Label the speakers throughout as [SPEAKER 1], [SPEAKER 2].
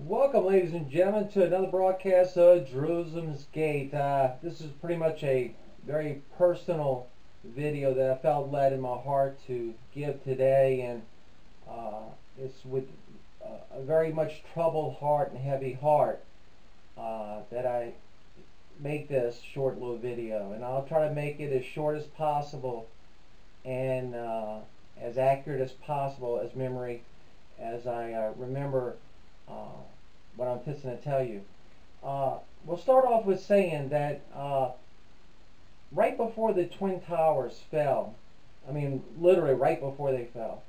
[SPEAKER 1] Welcome, ladies and gentlemen, to another broadcast of Jerusalem's Gate. This is pretty much a very personal video that I felt led in my heart to give today, and it's with a very much troubled heart and heavy heart that I make this short little video. And I'll try to make it as short as possible and as accurate as possible as memory as I remember what I'm fixing to tell you. We'll start off with saying that right before the Twin Towers fell, I mean literally right before they fell,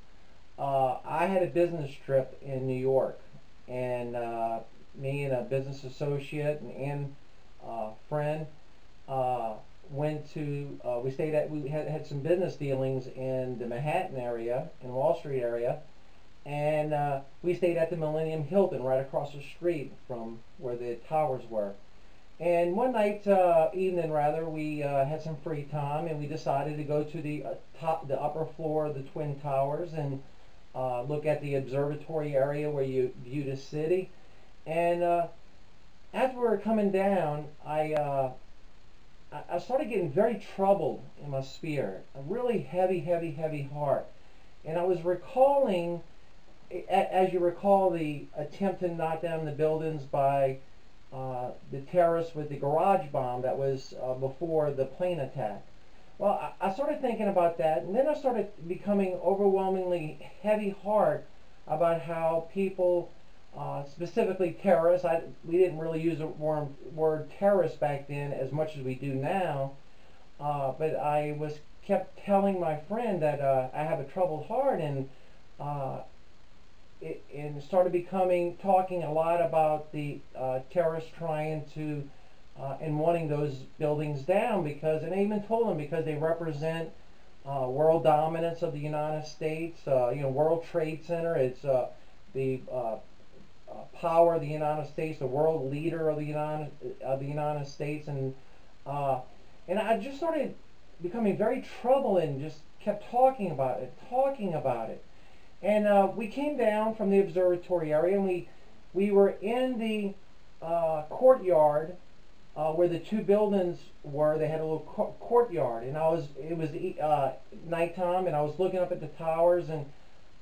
[SPEAKER 1] I had a business trip in New York, and me and a business associate and friend went to, we had some business dealings in the Manhattan area, in Wall Street area, and we stayed at the Millennium Hilton right across the street from where the towers were. And one night, evening rather, we had some free time, and we decided to go to the upper floor of the Twin Towers and look at the observatory area where you view the city. And as we were coming down, I started getting very troubled in my spirit, a really heavy heart. And I was recalling, as you recall, the attempt to knock down the buildings by the terrorists with the garage bomb that was before the plane attack. Well, I started thinking about that, and then I started becoming overwhelmingly heavy heart about how people, specifically terrorists, we didn't really use the word terrorist back then as much as we do now, but I kept telling my friend that I have a troubled heart, and started talking a lot about the terrorists trying to and wanting those buildings down, because, and I even told them, because they represent world dominance of the United States, World Trade Center. It's the power of the United States, the world leader of the United States, and I just started becoming very troubled and just kept talking about it. And we came down from the observatory area, and we were in the courtyard where the two buildings were. They had a little courtyard, and it was nighttime, and I was looking up at the towers, and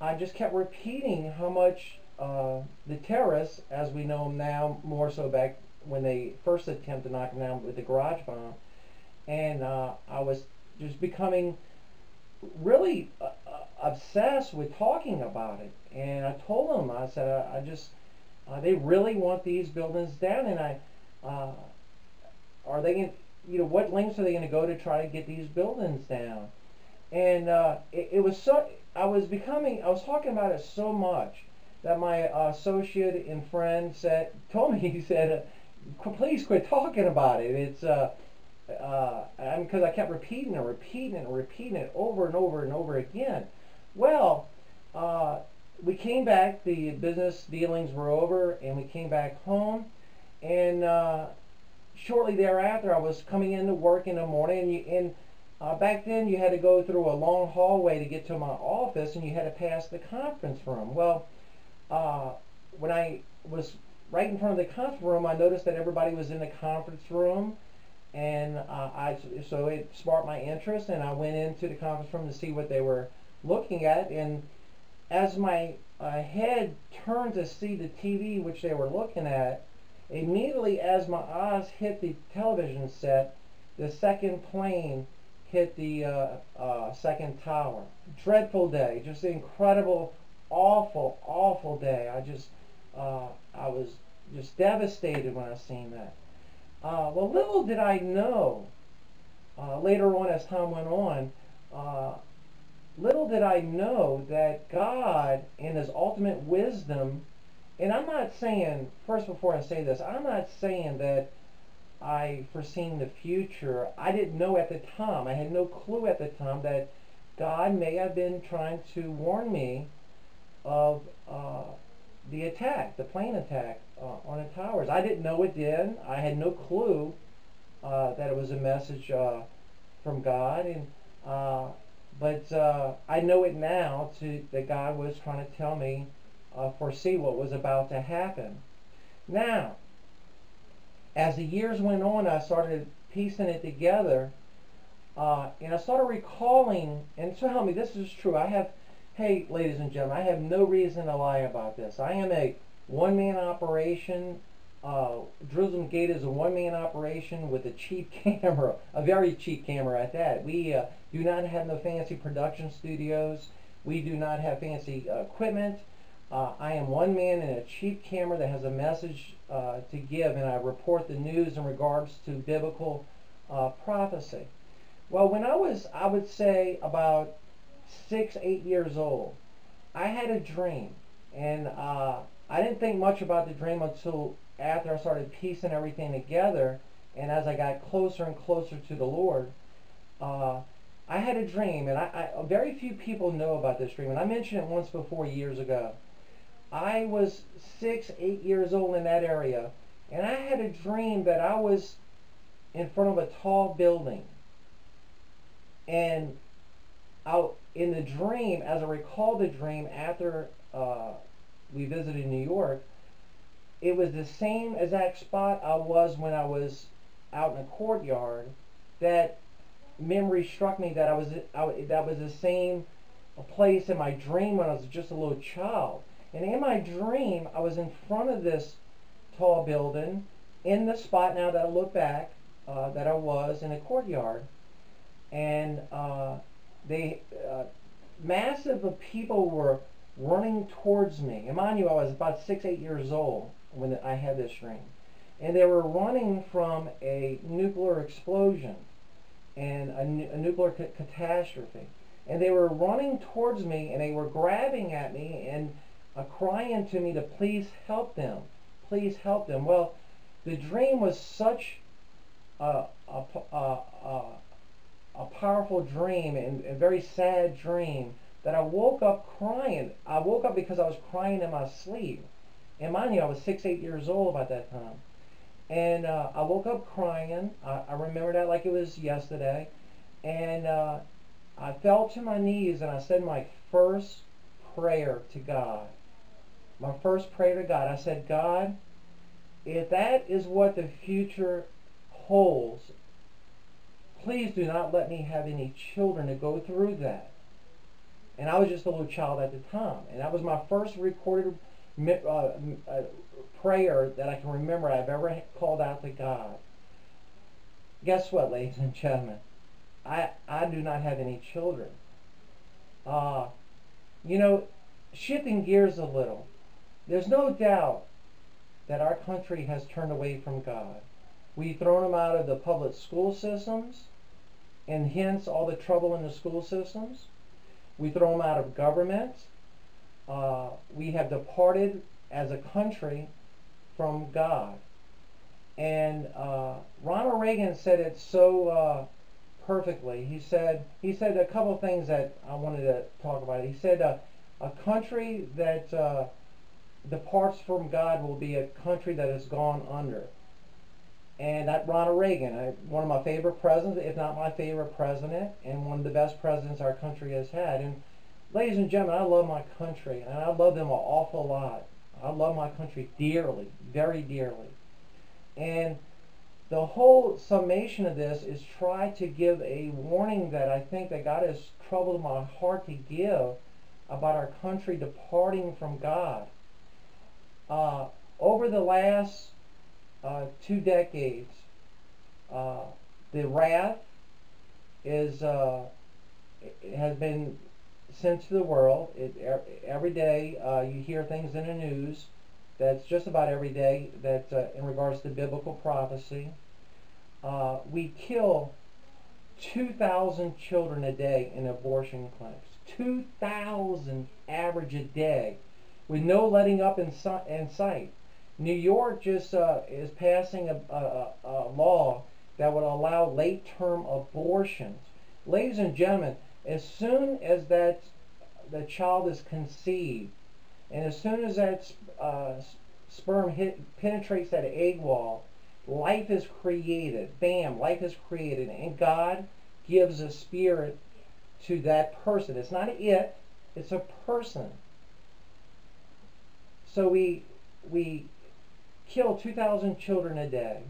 [SPEAKER 1] I just kept repeating how much the terrorists, as we know them now, more so back when they first attempted to knock them down with the garage bomb, and I was just becoming really obsessed with talking about it. And I told them, I said, they really want these buildings down, and are they going, what lengths are they going to go to try to get these buildings down? And it was so, I was talking about it so much that my associate and friend told me, he said, please quit talking about it. It's because I kept repeating it over and over again. Well, we came back, the business dealings were over, and we came back home, and shortly thereafter I was coming into work in the morning, and back then you had to go through a long hallway to get to my office, and you had to pass the conference room. Well, when I was right in front of the conference room, I noticed that everybody was in the conference room, and so it sparked my interest, and I went into the conference room to see what they were looking at. And as my head turned to see the TV which they were looking at, immediately as my eyes hit the television set, the second plane hit the second tower. Dreadful day, just an incredible, awful day. I was just devastated when I seen that. Well, little did I know, later on as time went on, little did I know that God, in His ultimate wisdom, and I'm not saying, first before I say this, I'm not saying that I foreseen the future. I didn't know at the time, I had no clue at the time that God may have been trying to warn me of the attack, the plane attack on the towers. I didn't know it then. I had no clue that it was a message from God, and but I know it now that God was trying to tell me, foresee what was about to happen. Now, as the years went on, I started piecing it together, and I started recalling, and so help me, this is true. Hey, ladies and gentlemen, I have no reason to lie about this. I am a one-man operation. Jerusalem Gate is a one-man operation with a cheap camera, a very cheap camera at that. We do not have no fancy production studios. We do not have fancy equipment. I am one man in a cheap camera that has a message to give, and I report the news in regards to biblical prophecy. Well, when I would say about 6, 8 years old, I had a dream, and I didn't think much about the dream until after I started piecing everything together, and as I got closer and closer to the Lord. I had a dream, and very few people know about this dream, and I mentioned it once before years ago. I was 6, 8 years old in that area, and I had a dream that I was in front of a tall building. And in the dream, as I recall the dream after we visited New York, it was the same exact spot I was when I was out in the courtyard. That memory struck me that that was the same place in my dream when I was just a little child. And in my dream, I was in front of this tall building in the spot, now that I look back, that I was in a courtyard. And massive of people were running towards me. And mind you, I was about 6, 8 years old when I had this dream. And they were running from a nuclear explosion and a nuclear catastrophe. And they were running towards me, and they were grabbing at me and crying to me to please help them. Please help them. Well, the dream was such a powerful dream and a very sad dream that I woke up crying. I woke up because I was crying in my sleep. And mind you, I was 6, 8 years old about that time. And I woke up crying. I remember that like it was yesterday. And I fell to my knees and I said my first prayer to God. My first prayer to God. I said, God, if that is what the future holds, please do not let me have any children to go through that. And I was just a little child at the time. And that was my first recorded prayer that I can remember I've ever called out to God. Guess what, ladies and gentlemen? I do not have any children. You know, shifting gears a little, there's no doubt that our country has turned away from God. We've thrown them out of the public school systems, and hence all the trouble in the school systems. We throw them out of government. We have departed as a country from God. And Ronald Reagan said it so perfectly. He said a couple of things that I wanted to talk about. He said a country that departs from God will be a country that has gone under. And that Ronald Reagan, one of my favorite presidents, if not my favorite president, and one of the best presidents our country has had. And ladies and gentlemen, I love my country, and I love them an awful lot. I love my country dearly, very dearly. And the whole summation of this is try to give a warning that I think that God has troubled my heart to give about our country departing from God. Over the last 2 decades, the wrath has been sent to the world. Every day you hear things in the news that's just about every day that in regards to biblical prophecy. We kill 2,000 children a day in abortion clinics. 2,000 average a day with no letting up in sight. New York just is passing a law that would allow late-term abortions. Ladies and gentlemen, as soon as the child is conceived, and as soon as that sperm penetrates that egg wall, life is created. Bam, life is created, and God gives a spirit to that person. It's not it; it's a person. So we kill 2,000 children a day.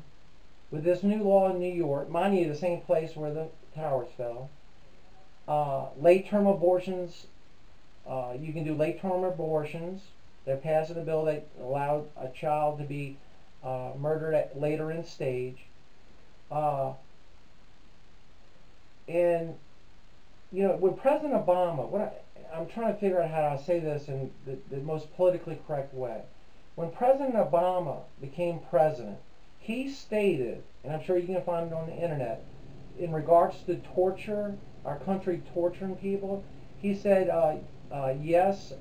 [SPEAKER 1] With this new law in New York, mind you, the same place where the towers fell, late-term abortions, you can do late-term abortions. They're passing a bill that allowed a child to be murdered later in stage. And, you know, when President Obama, I'm trying to figure out how to say this in the most politically correct way. When President Obama became president, he stated, and I'm sure you can find it on the internet, in regards to torture, our country torturing people, he said, yes,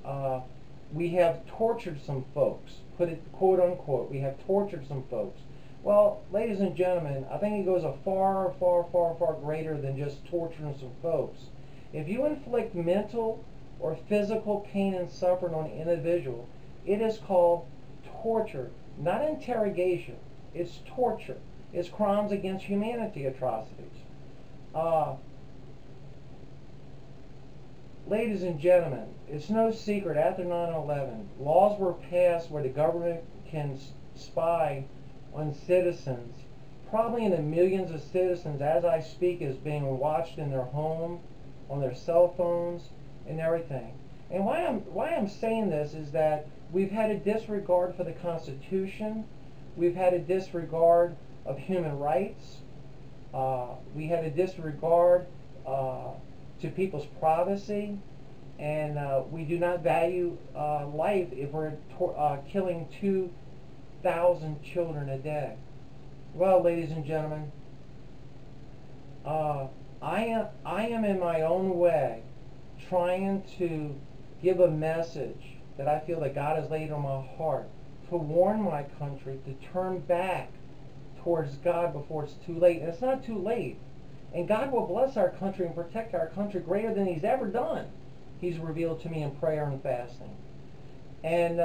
[SPEAKER 1] we have tortured some folks, put it quote unquote, we have tortured some folks. Well, ladies and gentlemen, I think it goes a far, far, far, far greater than just torturing some folks. If you inflict mental or physical pain and suffering on an individual, it is called torture, not interrogation. It's torture. It's crimes against humanity, atrocities. Ladies and gentlemen, it's no secret after 9/11, laws were passed where the government can spy on citizens. Probably in the millions of citizens, as I speak, is being watched in their home, on their cell phones, and everything. And why I'm saying this is that we've had a disregard for the Constitution. We've had a disregard of human rights. We had a disregard to people's privacy. And we do not value life if we're killing 2,000 children a day. Well, ladies and gentlemen, I am in my own way trying to give a message that I feel that God has laid on my heart to warn my country to turn back towards God before it's too late. And it's not too late. And God will bless our country and protect our country greater than He's ever done. He's revealed to me in prayer and fasting. And,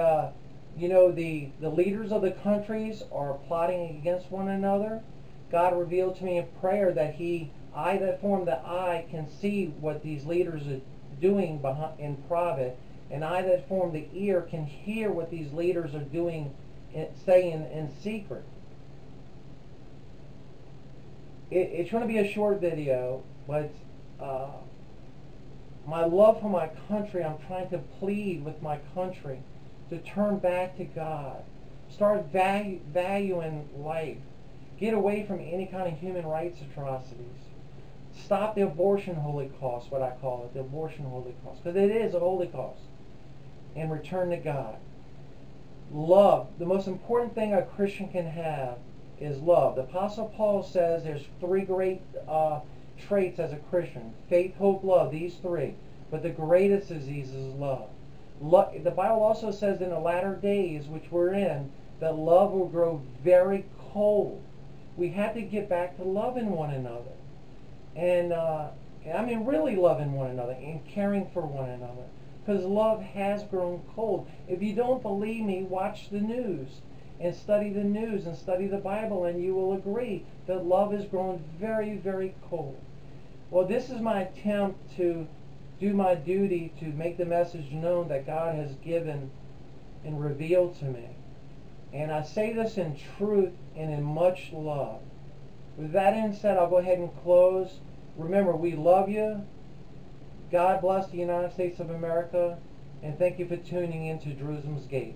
[SPEAKER 1] you know, the leaders of the countries are plotting against one another. God revealed to me in prayer that I that form the eye can see what these leaders are doing in private, and I that form the ear can hear what these leaders are doing, saying in secret. It's going to be a short video, but my love for my country, I'm trying to plead with my country to turn back to God. Start valuing life. Get away from any kind of human rights atrocities. Stop the abortion holocaust, what I call it, the abortion holocaust, because it is a holocaust. And return to God. Love. The most important thing a Christian can have is love. The Apostle Paul says there's three great traits as a Christian: faith, hope, love. These three. But the greatest of these is love. The Bible also says in the latter days, which we're in, that love will grow very cold. We have to get back to loving one another. And I mean really loving one another and caring for one another. Because love has grown cold. If you don't believe me, watch the news and study the news and study the Bible, and you will agree that love has grown very, very cold. Well, this is my attempt to do my duty to make the message known that God has given and revealed to me. And I say this in truth and in much love. With that being said, I'll go ahead and close. Remember, we love you. God bless the United States of America. And thank you for tuning in to Jerusalem's Gate.